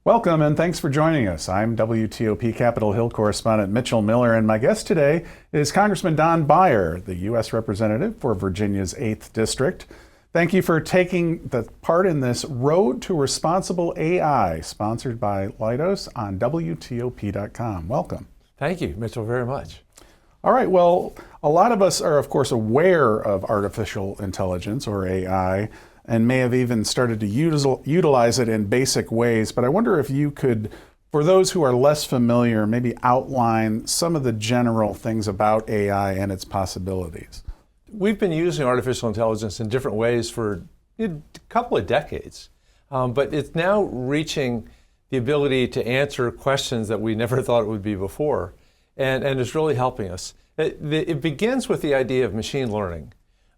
Welcome and thanks for joining us. I'm WTOP Capitol Hill correspondent Mitchell Miller, and my guest today is Congressman Don Beyer, the U.S. Representative for Virginia's 8th District. Thank you for taking the part in this Road to Responsible AI, sponsored by Leidos on WTOP.com. Welcome. Thank you, Mitchell, very much. All right, well, a lot of us are, of course, aware of artificial intelligence, or AI, and may have even started to utilize it in basic ways. But I wonder if you could, for those who are less familiar, maybe outline some of the general things about AI and its possibilities. We've been using artificial intelligence in different ways for a couple of decades, but it's now reaching the ability to answer questions that we never thought it would be before, and it's really helping us. It begins with the idea of machine learning,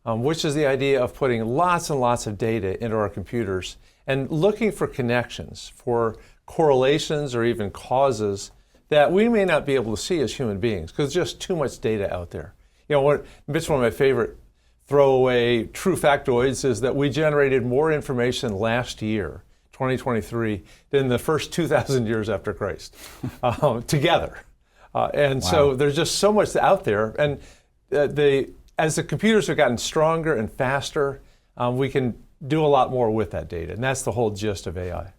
which is the idea of putting lots and lots of data into our computers and looking for connections, for correlations or even causes that we may not be able to see as human beings because there's just too much data out there. You know, one of my favorite throwaway true factoids is that we generated more information last year, 2023, than the first 2,000 years after Christ together. And wow. So there's just so much out there. And as the computers have gotten stronger and faster, we can do a lot more with that data. And that's the whole gist of AI.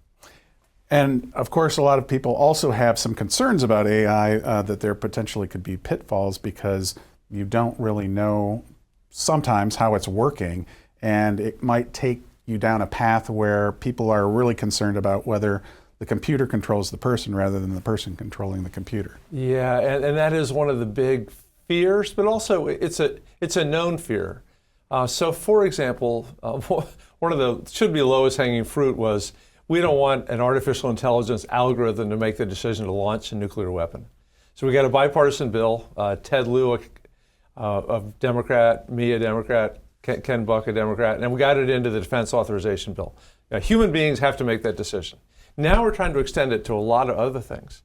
And of course, a lot of people also have some concerns about AI, that there potentially could be pitfalls because you don't really know sometimes how it's working. And it might take you down a path where people are really concerned about whether the computer controls the person rather than the person controlling the computer. Yeah, and that is one of the big fears, but also it's a known fear. So for example, one of the should be lowest hanging fruit was we don't want an artificial intelligence algorithm to make the decision to launch a nuclear weapon. So we got a bipartisan bill, Ted Lieu, a Democrat, me a Democrat, Ken Buck a Democrat, and we got it into the Defense Authorization Bill. Now, human beings have to make that decision. Now we're trying to extend it to a lot of other things.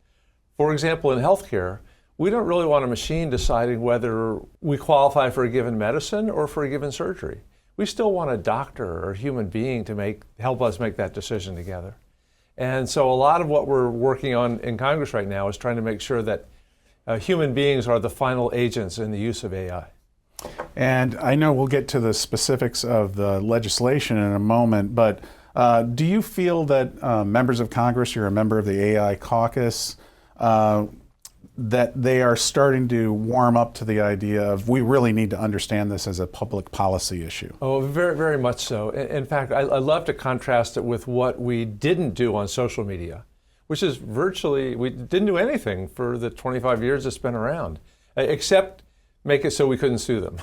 For example, in healthcare, we don't really want a machine deciding whether we qualify for a given medicine or for a given surgery. We still want a doctor or a human being to help us make that decision together. And so a lot of what we're working on in Congress right now is trying to make sure that human beings are the final agents in the use of AI. And I know we'll get to the specifics of the legislation in a moment, but do you feel that members of Congress, you're a member of the AI caucus, that they are starting to warm up to the idea of we really need to understand this as a public policy issue? Oh, very, very much so. In fact, I love to contrast it with what we didn't do on social media, which is virtually, we didn't do anything for the 25 years it's been around, except make it so we couldn't sue them.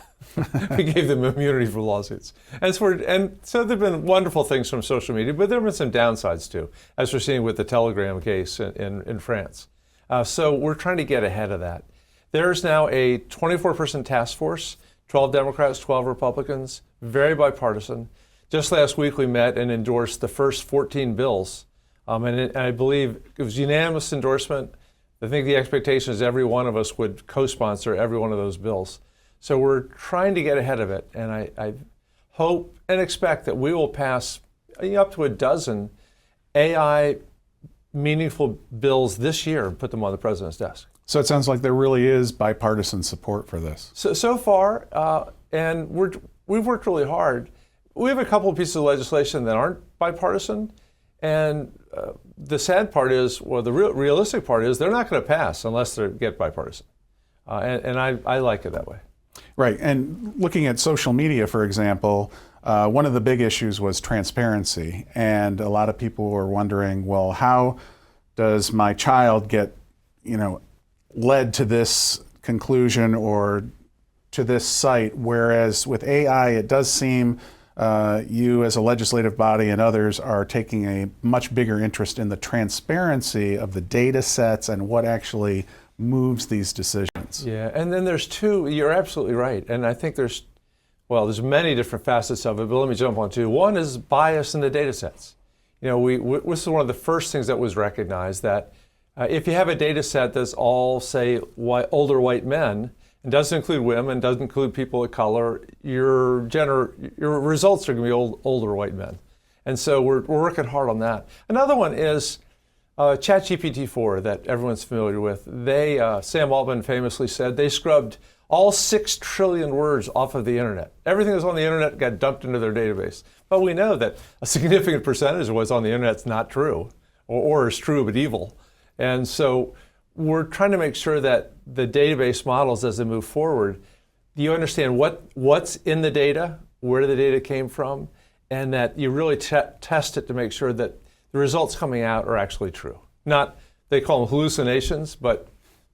We gave them immunity for lawsuits. And so there have been wonderful things from social media, but there have been some downsides too, as we're seeing with the Telegram case in France. So we're trying to get ahead of that. There's now a 24-person task force, 12 Democrats, 12 Republicans, very bipartisan. Just last week we met and endorsed the first 14 bills. And I believe it was unanimous endorsement. I think the expectation is every one of us would co-sponsor every one of those bills. So we're trying to get ahead of it. And I hope and expect that we will pass up to a dozen AI meaningful bills this year and put them on the president's desk. So it sounds like there really is bipartisan support for this. So far, and we've worked really hard. We have a couple of pieces of legislation that aren't bipartisan, and the sad part is, well, the realistic part is they're not going to pass unless they get bipartisan, and I like it that way. Right, and looking at social media, for example, one of the big issues was transparency, and a lot of people were wondering, well, how does my child get, led to this conclusion or to this site? Whereas with AI, it does seem you as a legislative body and others are taking a much bigger interest in the transparency of the data sets and what actually moves these decisions. Yeah, and then there's two, you're absolutely right, and I think there's many different facets of it, but let me jump on two. One is bias in the data sets. This is one of the first things that was recognized, that if you have a data set that's all, say, older white men, and doesn't include women, doesn't include people of color, your results are going to be older white men. And so we're working hard on that. Another one is ChatGPT-4 that everyone's familiar with, Sam Altman famously said they scrubbed all 6 trillion words off of the internet. Everything that was on the internet got dumped into their database. But we know that a significant percentage of what's on the internet is not true, or is true but evil. And so we're trying to make sure that the database models, as they move forward, you understand what's in the data, where the data came from, and that you really test it to make sure that the results coming out are actually true. Not, they call them hallucinations, but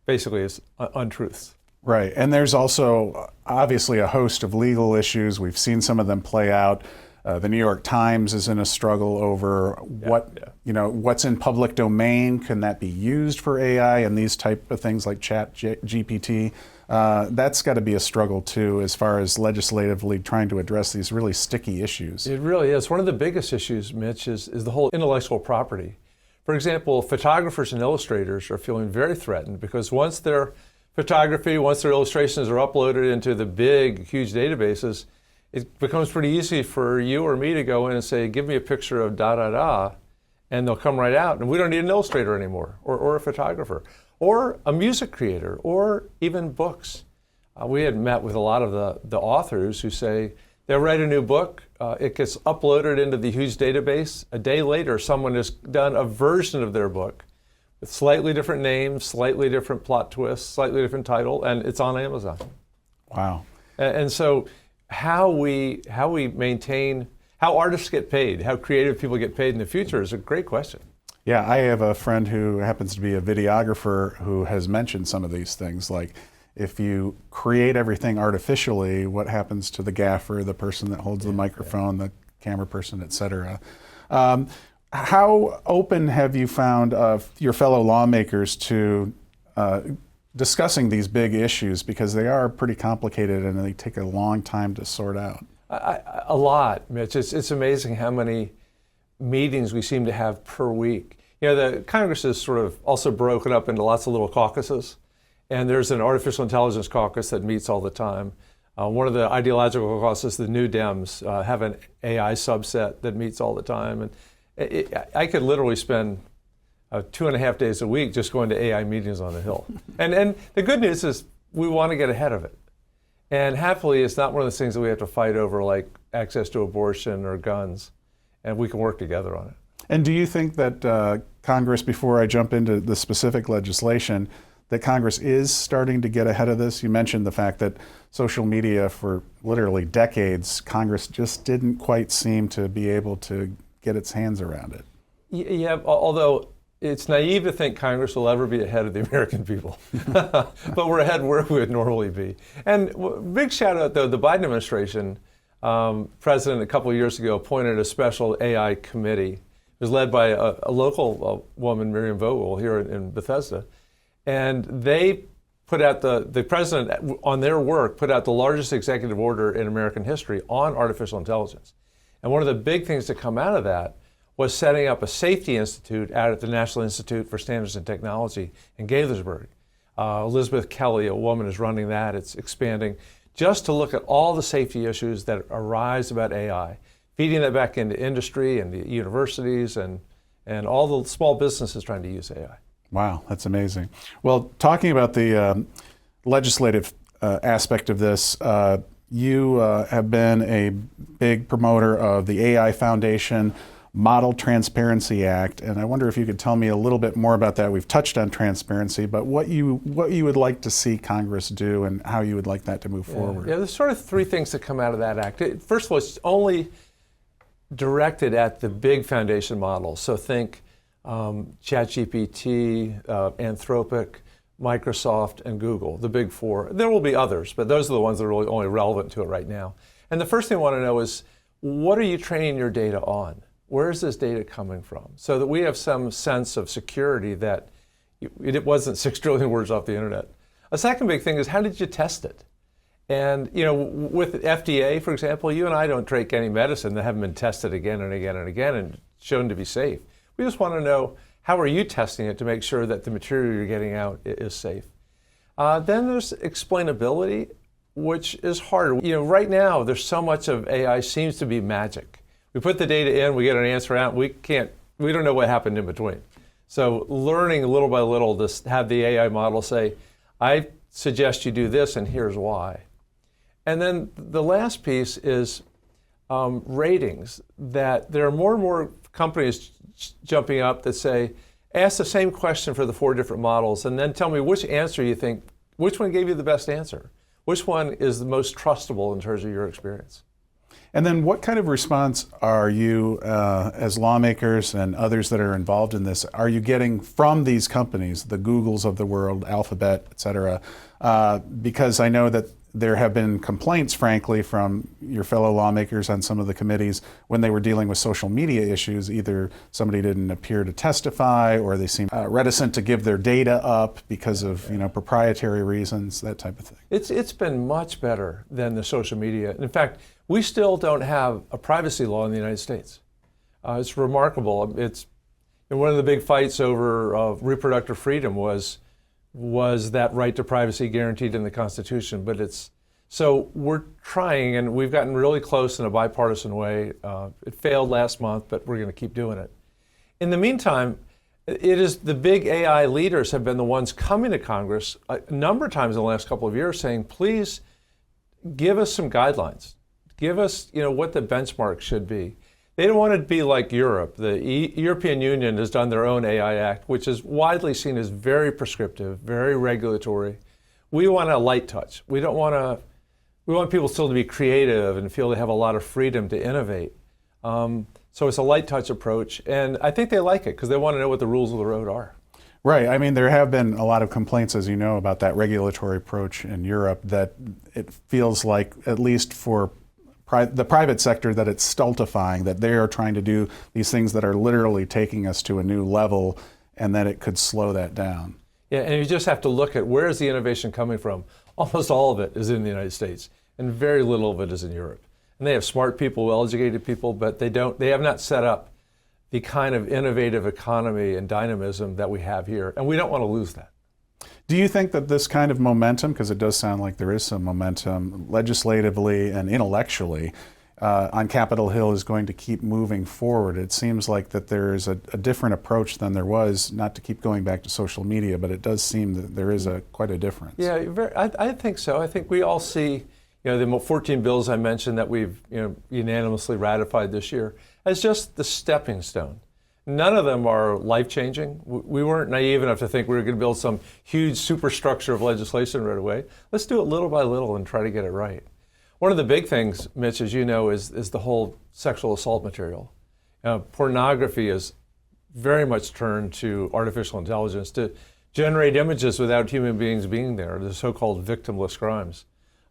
basically it's untruths. Right, and there's also obviously a host of legal issues. We've seen some of them play out. The New York Times is in a struggle over what's in public domain. Can that be used for AI and these type of things like GPT? That's got to be a struggle too, as far as legislatively trying to address these really sticky issues. It really is. One of the biggest issues, Mitch, is the whole intellectual property. For example, photographers and illustrators are feeling very threatened because once their illustrations are uploaded into the big, huge databases, it becomes pretty easy for you or me to go in and say, give me a picture of da-da-da, and they'll come right out. And we don't need an illustrator anymore, or a photographer, or a music creator, or even books. We had met with a lot of the authors who say they'll write a new book, it gets uploaded into the huge database. A day later, someone has done a version of their book with slightly different names, slightly different plot twists, slightly different title, and it's on Amazon. Wow. And so how we maintain, how artists get paid, how creative people get paid in the future is a great question. Yeah, I have a friend who happens to be a videographer who has mentioned some of these things, like if you create everything artificially, what happens to the gaffer, the person that holds the microphone, the camera person, et cetera. How open have you found your fellow lawmakers to discussing these big issues, because they are pretty complicated and they take a long time to sort out? A lot, Mitch. It's amazing how many meetings we seem to have per week. You know, the Congress is sort of also broken up into lots of little caucuses, and there's an artificial intelligence caucus that meets all the time. One of the ideological caucuses, the New Dems, have an AI subset that meets all the time. And I could literally spend 2.5 days a week just going to AI meetings on the Hill. And the good news is we want to get ahead of it. And happily, it's not one of those things that we have to fight over, like access to abortion or guns, and we can work together on it. And do you think that Congress, before I jump into the specific legislation, that Congress is starting to get ahead of this? You mentioned the fact that social media, for literally decades, Congress just didn't quite seem to be able to get its hands around it. Yeah, although it's naive to think Congress will ever be ahead of the American people. But we're ahead where we would normally be. And big shout out, though, the Biden administration, President a couple of years ago appointed a special AI committee. It was led by a local woman, Miriam Vogel, here in Bethesda. And they put out, the president, on their work, put out the largest executive order in American history on artificial intelligence. And one of the big things to come out of that was setting up a safety institute out at the National Institute for Standards and Technology in Gaithersburg. Elizabeth Kelly, a woman, is running that. It's expanding just to look at all the safety issues that arise about AI, feeding that back into industry and the universities and all the small businesses trying to use AI. Wow, that's amazing. Well, talking about the legislative aspect of this, you have been a big promoter of the AI Foundation Model Transparency Act, and I wonder if you could tell me a little bit more about that. We've touched on transparency, but what you would like to see Congress do and how you would like that to move forward. Yeah, there's sort of 3 things that come out of that act. First of all, it's only directed at the big foundation models. So think ChatGPT, Anthropic, Microsoft, and Google, the big 4. There will be others, but those are the ones that are really only relevant to it right now. And the first thing I want to know is, what are you training your data on? Where is this data coming from? So that we have some sense of security that it wasn't 6 trillion words off the internet. A second big thing is, how did you test it? And you know, with FDA, for example, you and I don't take any medicine that haven't been tested again and again and again and shown to be safe. We just want to know, how are you testing it to make sure that the material you're getting out is safe? Then there's explainability, which is harder. You know, right now, there's so much of AI seems to be magic. We put the data in, we get an answer out, we don't know what happened in between. So learning little by little to have the AI model say, I suggest you do this and here's why. And then the last piece is ratings, that there are more and more companies jumping up that say, ask the same question for the 4 different models and then tell me which answer you think, which one gave you the best answer? Which one is the most trustable in terms of your experience? And then what kind of response are you, as lawmakers and others that are involved in this, are you getting from these companies, the Googles of the world, Alphabet, et cetera? Because I know that there have been complaints, frankly, from your fellow lawmakers on some of the committees when they were dealing with social media issues. Either somebody didn't appear to testify, or they seemed reticent to give their data up because of proprietary reasons, that type of thing. It's been much better than the social media. In fact, we still don't have a privacy law in the United States. It's remarkable. It's one of the big fights over reproductive freedom was that right to privacy guaranteed in the Constitution. But so we're trying, and we've gotten really close in a bipartisan way. It failed last month, but we're going to keep doing it. In the meantime, it is the big AI leaders have been the ones coming to Congress a number of times in the last couple of years saying, please give us some guidelines. Give us, what the benchmark should be. They don't want it to be like Europe. The European Union has done their own AI Act, which is widely seen as very prescriptive, very regulatory. We want a light touch. We want people still to be creative and feel they have a lot of freedom to innovate. So it's a light touch approach, and I think they like it because they want to know what the rules of the road are. Right. I mean, there have been a lot of complaints, as you know, about that regulatory approach in Europe, that it feels like, at least for the private sector, that it's stultifying, that they are trying to do these things that are literally taking us to a new level, and that it could slow that down. Yeah, and you just have to look at where is the innovation coming from. Almost all of it is in the United States, and very little of it is in Europe. And they have smart people, well-educated people, but they have not set up the kind of innovative economy and dynamism that we have here, and we don't want to lose that. Do you think that this kind of momentum, because it does sound like there is some momentum legislatively and intellectually on Capitol Hill, is going to keep moving forward? It seems like that there is a different approach than there was, not to keep going back to social media, but it does seem that there is quite a difference. Yeah, I think so. I think we all see the 14 bills I mentioned that we've unanimously ratified this year as just the stepping stone. None of them are life-changing. We weren't naive enough to think we were going to build some huge superstructure of legislation right away. Let's do it little by little and try to get it right. One of the big things, Mitch, as you know, is the whole sexual assault material. Pornography is very much turned to artificial intelligence to generate images without human beings being there, the so-called victimless crimes.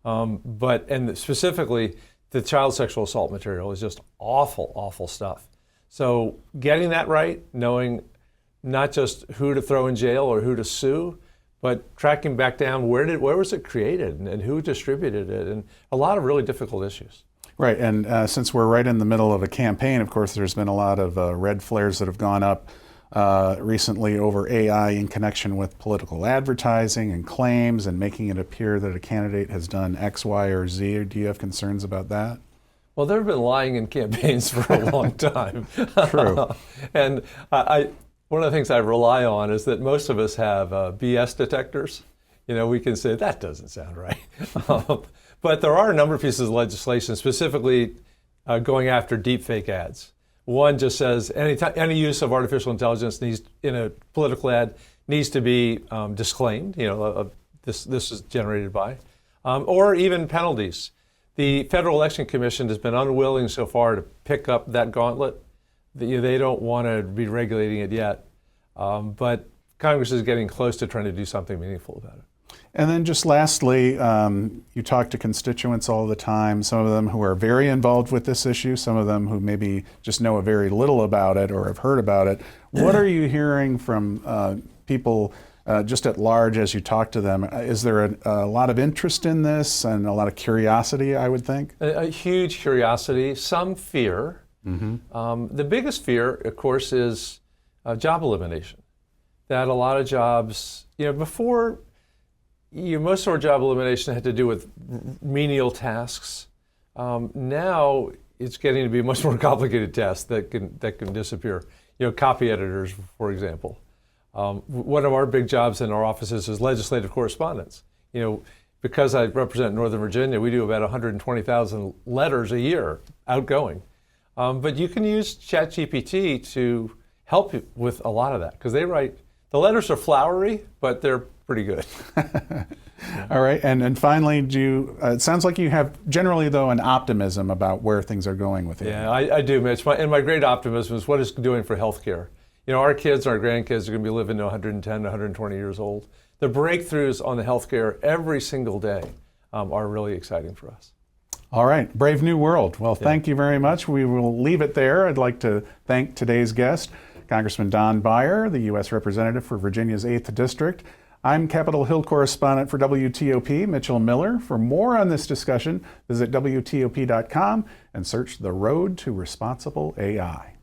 And specifically, the child sexual assault material is just awful, awful stuff. So getting that right, knowing not just who to throw in jail or who to sue, but tracking back down where was it created and who distributed it, and a lot of really difficult issues. Right, and since we're right in the middle of a campaign, of course, there's been a lot of red flares that have gone up recently over AI in connection with political advertising and claims and making it appear that a candidate has done X, Y, or Z. Do you have concerns about that? Well, there have been lying in campaigns for a long time. True. And one of the things I rely on is that most of us have BS detectors. We can say, that doesn't sound right. But there are a number of pieces of legislation specifically going after deepfake ads. One just says any use of artificial intelligence in a political ad needs to be disclaimed. This is generated by, or even penalties. The Federal Election Commission has been unwilling so far to pick up that gauntlet. They don't want to be regulating it yet, but Congress is getting close to trying to do something meaningful about it. And then just lastly, you talk to constituents all the time, some of them who are very involved with this issue, some of them who maybe just know very little about it or have heard about it. What are you hearing from people just at large as you talk to them? Is there a lot of interest in this and a lot of curiosity, I would think? A huge curiosity, some fear. Mm-hmm. The biggest fear, of course, is job elimination. That a lot of jobs, before, most of our job elimination had to do with menial tasks. Now it's getting to be a much more complicated task that can disappear. Copy editors, for example. One of our big jobs in our offices is legislative correspondence. Because I represent Northern Virginia, we do about 120,000 letters a year outgoing. But you can use ChatGPT to help you with a lot of that, because the letters are flowery, but they're pretty good. All right, and finally, it sounds like you have generally, though, an optimism about where things are going with it. Yeah, I do, Mitch. And my great optimism is what it's doing for healthcare. Our kids and our grandkids are going to be living to 110 to 120 years old. The breakthroughs on the healthcare every single day are really exciting for us. All right, brave new world. Well, thank you very much. We will leave it there. I'd like to thank today's guest, Congressman Don Beyer, the U.S. Representative for Virginia's 8th District. I'm Capitol Hill correspondent for WTOP, Mitchell Miller. For more on this discussion, visit WTOP.com and search The Road to Responsible AI.